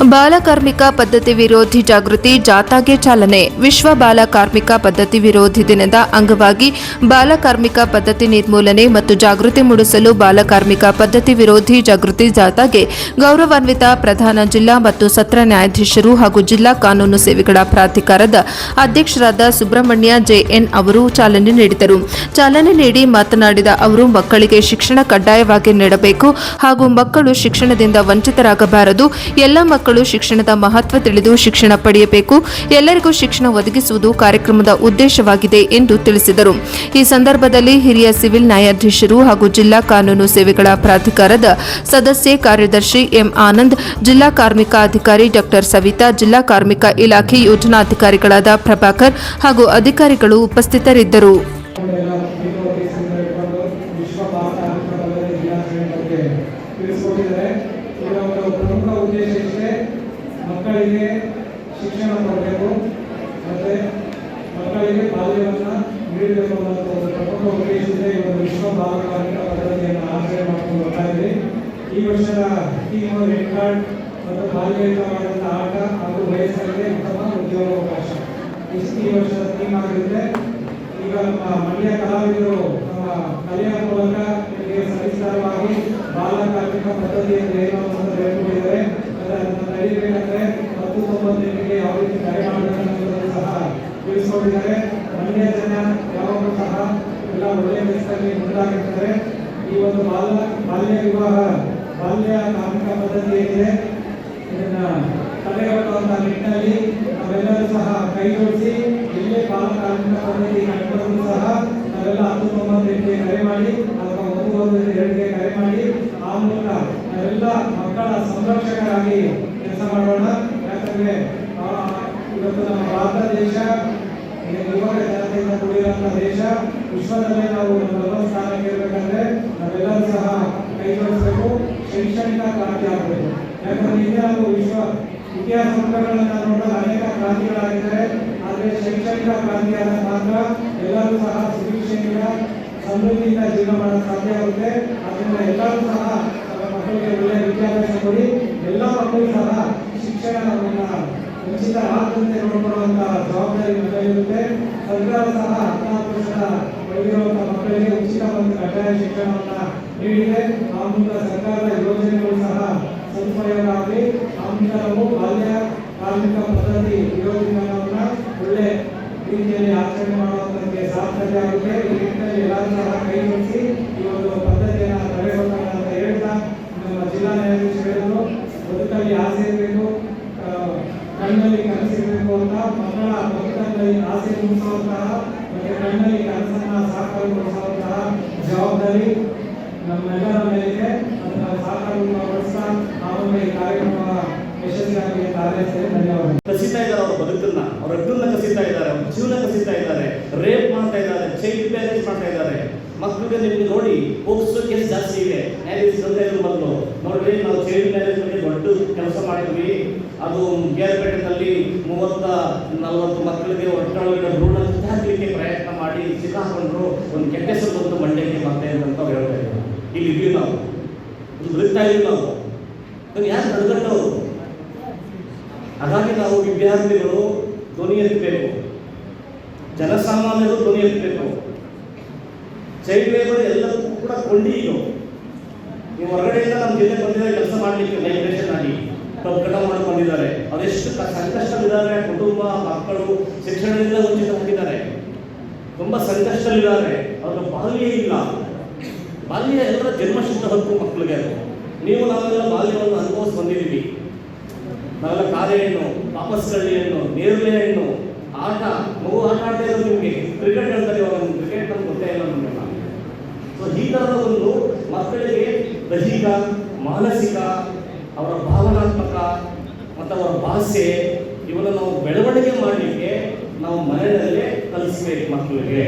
ಬಾಲಕಾರ್ಮಿಕ ಪದ್ಧತಿ ವಿರೋಧಿ ಜಾಗೃತಿ ಜಾಥಾಗೆ ಚಾಲನೆ. ವಿಶ್ವ ಬಾಲಕಾರ್ಮಿಕ ಪದ್ಧತಿ ವಿರೋಧಿ ದಿನದ ಅಂಗವಾಗಿ ಬಾಲಕಾರ್ಮಿಕ ಪದ್ಧತಿ ನಿರ್ಮೂಲನೆ ಮತ್ತು ಜಾಗೃತಿ ಮೂಡಿಸಲು ಬಾಲಕಾರ್ಮಿಕ ಪದ್ಧತಿ ವಿರೋಧಿ ಜಾಗೃತಿ ಜಾಥಾಗೆ ಗೌರವಾನ್ವಿತ ಪ್ರಧಾನ ಜಿಲ್ಲಾ ಮತ್ತು ಸತ್ರ ನ್ಯಾಯಾಧೀಶರು ಹಾಗೂ ಜಿಲ್ಲಾ ಕಾನೂನು ಸೇವೆಗಳ ಪ್ರಾಧಿಕಾರದ ಅಧ್ಯಕ್ಷರಾದ ಸುಬ್ರಹ್ಮಣ್ಯ ಜೆಎನ್ ಅವರು ಚಾಲನೆ ನೀಡಿದರು. ಚಾಲನೆ ನೀಡಿ ಮಾತನಾಡಿದ ಅವರು, ಮಕ್ಕಳಿಗೆ ಶಿಕ್ಷಣ ಕಡ್ಡಾಯವಾಗಿ ನೀಡಬೇಕು ಹಾಗೂ ಮಕ್ಕಳು ಶಿಕ್ಷಣದಿಂದ ವಂಚಿತರಾಗಬಾರದು. ಎಲ್ಲ ಮಕ್ಕಳು ಶಿಕ್ಷಣದ ಮಹತ್ವ ತಿಳಿದು ಶಿಕ್ಷಣ ಪಡೆಯಬೇಕು. ಎಲ್ಲರಿಗೂ ಶಿಕ್ಷಣ ಒದಗಿಸುವುದು ಕಾರ್ಯಕ್ರಮದ ಉದ್ದೇಶವಾಗಿದೆ ಎಂದು ತಿಳಿಸಿದರು. ಈ ಸಂದರ್ಭದಲ್ಲಿ ಹಿರಿಯ ಸಿವಿಲ್ ನ್ಯಾಯಾಧೀಶರು ಹಾಗೂ ಜಿಲ್ಲಾ ಕಾನೂನು ಸೇವೆಗಳ ಪ್ರಾಧಿಕಾರದ ಸದಸ್ಯೆ ಕಾರ್ಯದರ್ಶಿ ಎಂ ಆನಂದ್, ಜಿಲ್ಲಾ ಕಾರ್ಮಿಕ ಅಧಿಕಾರಿ ಡಾ ಸವಿತಾ, ಜಿಲ್ಲಾ ಕಾರ್ಮಿಕ ಇಲಾಖೆ ಯೋಜನಾಧಿಕಾರಿಗಳಾದ ಪ್ರಭಾಕರ್ ಹಾಗೂ ಅಧಿಕಾರಿಗಳು ಉಪಸ್ಥಿತರಿದ್ದರು. ಮಕ್ಕಳಿಗೆ ಶಿಕ್ಷಣ ಕೊಡಬೇಕು ಮತ್ತು ಮಕ್ಕಳಿಗೆ ಬಾಲ್ಯವನ್ನು ನೀಡಬೇಕು ಅನ್ನೋ ಒಂದು ಪ್ರಮುಖ ಉದ್ದೇಶದಿಂದ ಈ ಒಂದು ವಿಶ್ವ ಬಾಲಕಾರ್ಮಿಕ ಪದ್ಧತಿಯನ್ನು ಆಚರಣೆ ಮಾಡಿಕೊಂಡು ಬರ್ತಾ ಇದ್ದೀವಿ. ಈ ವರ್ಷದ ಥೀಮ್ ರೆಡ್ ಕಾರ್ಡ್ ಮತ್ತು ಬಾಲ್ಯಯುತವಾದಂಥ ಆಟ ಹಾಗೂ ವಯಸ್ಸರಿಗೆ ಉತ್ತಮ ಉದ್ಯೋಗಾವಕಾಶ ಈ ವರ್ಷದ ಥೀಮ್ ಆಗಿರುತ್ತೆ. ಈಗ ನಮ್ಮ ಮಂಡ್ಯ ಕಲಾವಿದರು ನಮ್ಮ ಕಲೆಯ ಮೂಲಕ ನಿಮಗೆ ಸವಿಸ್ತಾರವಾಗಿ ಬಾಲಕಾರ್ಮಿಕ ಪದ್ಧತಿ ಅಂತ ಏನು ಅಂತ ಹೇಳ್ಕೊಂಡಿದ್ದಾರೆ. ಅದನ್ನು ನಡೀಬೇಕಂದ್ರೆ 10-9 ಯಾವ ರೀತಿ ಕರೆ ಮಾಡಬೇಕನ್ನೋದನ್ನು ಸಹ ತಿಳಿಸ್ಕೊಂಡಿದ್ದಾರೆ. ಮಂಡ್ಯ ಜನ ಯಾವಾಗಲೂ ಸಹ ಎಲ್ಲ ಒಳ್ಳೆಯ ಕೆಲಸದಲ್ಲಿ ಮುಂದಾಗಿರ್ತಾರೆ. ಈ ಒಂದು ಬಾಲ್ಯ ವಿವಾಹ, ಬಾಲ್ಯ ಕಾರ್ಮಿಕ ಪದ್ಧತಿ ಏನಿದೆ ಇದನ್ನು ತಡೆಗಟ್ಟುವಂತಹ ನಿಟ್ಟಿನಲ್ಲಿ ನಾವೆಲ್ಲರೂ ಸಹ ಕೈ ಜೋಡಿಸಿ ಎಲ್ಲೇ ಬಾಲಕಾರ್ಮಿಕ ಪದ್ಧತಿ ಕಂಡುಬಂದರೂ ಸಹ ನಾವೆಲ್ಲ 10-9 ಕರೆ ಮಾಡಿ ಅಥವಾ 112 ಕರೆ ಮಾಡಿ ಆ ಮೂಲಕ ನಾವೆಲ್ಲ ಮಕ್ಕಳ ಸಂರಕ್ಷಕರಾಗಿ ಕೆಲಸ ಮಾಡೋಣ. ಯಾಕಂದ್ರೆ ಇವತ್ತು ನಮ್ಮ ಭಾರತ ದೇಶ ಯುವಕ ಜನತೆಯಿಂದ ಕೂಡಿರುವಂತಹ ದೇಶ. ವಿಶ್ವದಲ್ಲೇ ನಾವು ಮೊದಲ ಸ್ಥಾನಕ್ಕೆ ಇರಬೇಕಂದ್ರೆ ನಾವೆಲ್ಲರೂ ಸಹ ಕೈ ಜೋಡಿಸಬೇಕು. ಶೈಕ್ಷಣಿಕ ಕ್ರಾಂತಿ ಆಗಬೇಕು. ಯಾಕಂದ್ರೆ ಈಗ ನಾವು ವಿಶ್ವ ಇತಿಹಾಸ ಪುಟಗಳನ್ನು ನೋಡಿದಾಗ ಅನೇಕ ಕ್ರಾಂತಿಗಳಾಗಿದ್ದಾರೆ. ಆದರೆ ಶೈಕ್ಷಣಿಕ ಕ್ರಾಂತಿಯಾದ ಮಾತ್ರ ಎಲ್ಲರೂ ಸಹ ಸುಭಿಕ್ಷೆಯಿಂದ ಸಮೃದ್ಧಿಯಿಂದ ಜೀವನ ಮಾಡಲು ಸಾಧ್ಯ ಆಗುತ್ತೆ. ಆದ್ದರಿಂದ ಎಲ್ಲರೂ ಸಹ ಮಕ್ಕಳಿಗೆ ಒಳ್ಳೆಯ ವಿದ್ಯಾಭ್ಯಾಸ ಕೊಡಿ. ಎಲ್ಲ ಮಕ್ಕಳು ಸಹ ಶಿಕ್ಷಣವನ್ನು ವಂಚಿತ ಆಗದಂತೆ ನೋಡಿಕೊಳ್ಳುವಂತಹ ಜವಾಬ್ದಾರಿ ನಮ್ಮಲ್ಲಿರುತ್ತೆ. ಸರ್ಕಾರ ಸಹ 14 ವರ್ಷದ ಒಳಗಿರುವಂತಹ ಮಕ್ಕಳಿಗೆ ಉಚಿತ ಮತ್ತು ಕಡ್ಡಾಯ ಶಿಕ್ಷಣವನ್ನು ನೀಡಿದೆ. ಆ ಮೂಲಕ ಸರ್ಕಾರದ ಯೋಜನೆಗಳು ಸಹ ಸದುಪಯೋಗ ಆಗಲಿ. ಆ ಮೂಲಕ ನಾವು ಬಾಲ್ಯ ಕಾರ್ಮಿಕ ಪದ್ಧತಿ ವಿರೋಧಿ ದಿನವನ್ನು ಒಳ್ಳೆ ರೀತಿಯಲ್ಲಿ ಆಚರಣೆ ಮಾಡುವುದಕ್ಕೆ ಸಾಧ್ಯತೆ ಆಗುತ್ತೆ. ಈ ನಿಟ್ಟಿನಲ್ಲಿ ಎಲ್ಲರೂ ಸಹ ಕೈ ಜೋಡಿಸಿ ಈ ಒಂದು ಪದ್ಧತಿಯನ್ನು ತಡೆಗಟ್ಟೋಣ ಅಂತ ಹೇಳ್ತಾ, ನಮ್ಮ ಜಿಲ್ಲಾ ನ್ಯಾಯಾಧೀಶರು ಹೇಳಿದ್ರು, ಬದುಕಲ್ಲಿ ಆಸೆ ಇರಬೇಕು, ಕಣ್ಣಲ್ಲಿ ಕನಸಿರಬೇಕು ಅಂತ. ಮಕ್ಕಳ ಬದುಕಲ್ಲಿ ಆಸೆ ಮೂಡಿಸುವಂತಹ ಮತ್ತು ಕಣ್ಣಲ್ಲಿ ಕನಸನ್ನ ಸಾಕಾರಗೊಳಿಸುವಂತಹ ಜವಾಬ್ದಾರಿ ನಮ್ಮೆಲ್ಲರ ಮೇಲಿದೆ. ಅದನ್ನು ಸಾಕಾರಗೊಳಿಸ್ತಾ ನಾವು ಈ ಕಾರ್ಯಕ್ರಮ ಯಶಸ್ವಿಯಾಗಿ ಕಾರ್ಯನಿರ್ವಹಿಸಲು ಧನ್ಯವಾದ. ಕಸಿತಾ ಇದ್ದಾರೆ, ಅವರ ಬದುಕನ್ನ, ಅವರ ಹಕ್ಕನ್ನ ಕಸಿತಾ ಇದ್ದಾರೆ, ಅವ್ರ ಜೀವನ ಕಸಿತಾ ಇದ್ದಾರೆ, ರೇಪ್ ಮಾಡ್ತಾ ಇದ್ದಾರೆ, ಚೈಲ್ಡ್ ಮ್ಯಾರೇಜ್ ಮಾಡ್ತಾ ಇದ್ದಾರೆ. ಮಕ್ಕಳಿಗೆ ನಿಮಗೆ ನೋಡಿ ಹೋಗ್ಸೋ ಕೇಸ್ ಜಾಸ್ತಿ ಇದೆ. ನ್ಯಾಯಾಧೀಶರು ಮೊದಲು ನೋಡ್ರಿ, ನಾವು ಚೈಲ್ಡ್ ಮ್ಯಾರೇಜ್ ಬಗ್ಗೆ ದೊಡ್ಡ ಕೆಲಸ ಮಾಡಿದ್ವಿ. ಅದು ಗೇರ್ಪೇಟೆನಲ್ಲಿ 30-40 ಮಕ್ಕಳಿಗೆ ಒಟ್ಟೊಳಗಡೆ ಭ್ರೂಣ ಹಾಕಲಿಕ್ಕೆ ಪ್ರಯತ್ನ ಮಾಡಿ ಸಿಕ್ಕಾಕೊಂಡ್ರು. ಒಂದು ಕೆಟ್ಟ ಹೆಸರು ಬಂದು ಮಂಡ್ಯಕ್ಕೆ ಮತ್ತೆ ಅಂತ ಹೇಳ್ತಾ ಇದ್ರು. ಇಲ್ಲಿ ಇದೀವಿ ನಾವು, ಬದುಕ್ತಾ ಇದೀವಿ ನಾವು. ಅದನ್ನು ಯಾರು ತಡೆಗಟ್ಟವರು? ಹಾಗಾಗಿ ನಾವು ವಿದ್ಯಾರ್ಥಿಗಳು ಧ್ವನಿ ಎತ್ತಬೇಕು, ಜನಸಾಮಾನ್ಯರು ಧ್ವನಿ ಎತ್ತಬೇಕು. ಚೈಲ್ಡ್ ಲೇಬರ್ ಎಲ್ಲದಕ್ಕೂ ಕೂಡ ಕೊಂಡಿದ್ದು. ನೀವು ಹೊರಗಡೆಯಿಂದ ನಮ್ಮ ಜಿಲ್ಲೆ ಬಂದಿದ್ದಾರೆ ಕೆಲಸ ಮಾಡಲಿಕ್ಕೆ ಲೈಬ್ರೇಷನ್ ಆಗಿ ಕಟ್ಟಡ ಮಾಡಿಕೊಂಡಿದ್ದಾರೆ. ಅದೆಷ್ಟು ಸಂಕಷ್ಟವಿದ್ದಾರೆ. ಕುಟುಂಬ, ಮಕ್ಕಳು ಶಿಕ್ಷಣದಿಂದ ವಂಚಿತವಾಗಿದ್ದಾರೆ, ತುಂಬ ಸಂಕಷ್ಟದಲ್ಲಿದ್ದಾರೆ. ಅವರ ಬಾಲ್ಯ ಇಲ್ಲ. ಬಾಲ್ಯ ಎಲ್ಲರ ಜನ್ಮಸಿದ್ಧ ಹಕ್ಕು ಮಕ್ಕಳಿಗೆ. ನೀವು ನಾವೆಲ್ಲ ಬಾಲ್ಯವನ್ನು ಅನುಭವಿಸಿ ಬಂದಿದ್ದೀವಿ. ನಾವೆಲ್ಲ ಕಾರೆ ಹಣ್ಣು, ವಾಪಸ್ ಕಳ್ಳಿ ಹಣ್ಣು, ನೇರಳೆ ಹಣ್ಣು, ಆಟ, ಮಗು ಆಟ ಆಡ್ತಾ ಇರೋದು ನಿಮಗೆ ಕ್ರಿಕೆಟ್ ಹೇಳ್ತಾರೆ. ಇವಾಗ ಕ್ರಿಕೆಟ್ ನಮ್ಗೆ ಗೊತ್ತೇ ಇಲ್ಲ ನಮಗೆಲ್ಲ. ಸೊ ಈ ಥರದ ಒಂದು ಮಕ್ಕಳಿಗೆ ದೈಹಿಕ, ಮಾನಸಿಕ, ಅವರ ಭಾವನಾತ್ಮಕ ಮತ್ತು ಅವರ ಭಾಷೆ ಇವನ್ನು ನಾವು ಬೆಳವಣಿಗೆ ಮಾಡಲಿಕ್ಕೆ ನಾವು ಮನೆಯಲ್ಲೇ ಕಲಿಸ್ಬೇಕು ಮಕ್ಕಳಿಗೆ.